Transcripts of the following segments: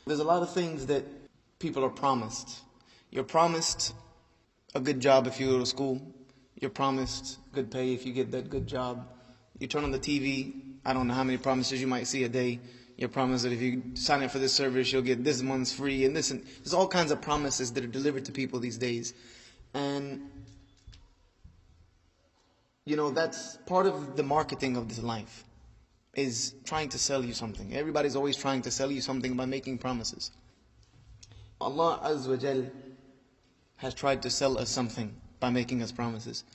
There's a lot of things that people are promised. You're promised a good job if you go to school. You're promised good pay if you get that good job. You turn on the TV, I don't know how many promises you might see a day. You're promised that if you sign up for this service, you'll get this month's free, and there's all kinds of promises that are delivered to people these days. And that's part of the marketing of this life, is trying to sell you something. Everybody's always trying to sell you something by making promises. Allah Azza wa Jal has tried to sell us something by making us promises.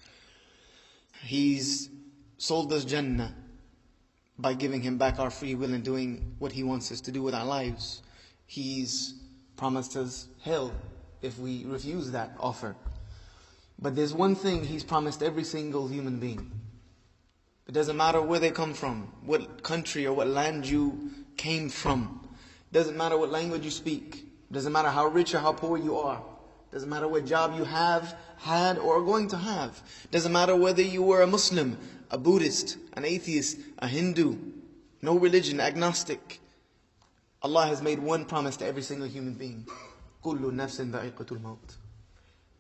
He's sold us Jannah by giving Him back our free will and doing what He wants us to do with our lives. He's promised us hell if we refuse that offer. But there's one thing He's promised every single human being. It doesn't matter where they come from, what country or what land you came from. Doesn't matter what language you speak. Doesn't matter how rich or how poor you are. Doesn't matter what job you have, had, or are going to have. Doesn't matter whether you were a Muslim, a Buddhist, an atheist, a Hindu, no religion, agnostic. Allah has made one promise to every single human being. كُلُّ نَفْسٍ ذَائِقَةُ الْمَوْتِ.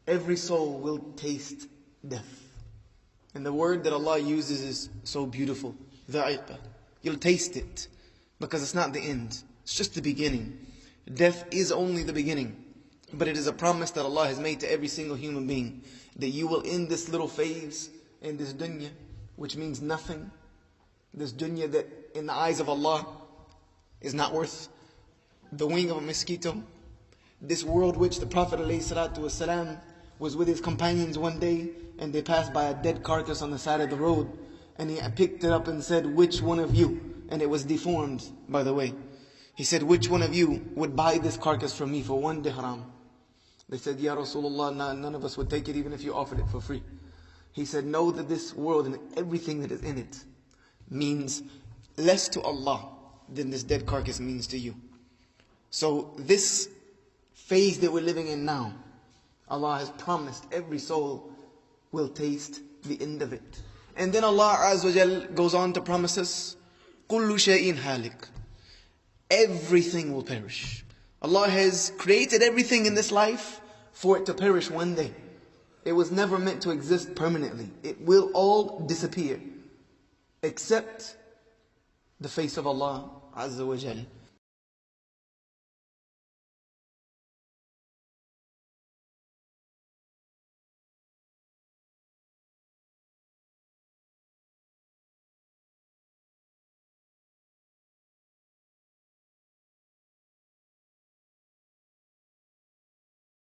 Every soul will taste death. And the word that Allah uses is so beautiful. ذَائِقَة. You'll taste it. Because it's not the end. It's just the beginning. Death is only the beginning. But it is a promise that Allah has made to every single human being, that you will end this little phase in this dunya, which means nothing. This dunya that in the eyes of Allah is not worth the wing of a mosquito. This world which the Prophet ﷺ was with his companions one day, and they passed by a dead carcass on the side of the road, and he picked it up and said, "Which one of you?" And it was deformed, by the way. He said, "Which one of you would buy this carcass from me for 1 dirham?" They said, "Ya Rasulullah, none of us would take it even if you offered it for free." He said, "Know that this world and everything that is in it means less to Allah than this dead carcass means to you." So this phase that we're living in now, Allah has promised every soul will taste the end of it. And then Allah Azza wa Jal goes on to promise us, كُلُّ شَيْءٍ هَالِكٍ. Everything will perish. Allah has created everything in this life for it to perish one day. It was never meant to exist permanently. It will all disappear, except the face of Allah Azza wa Jal.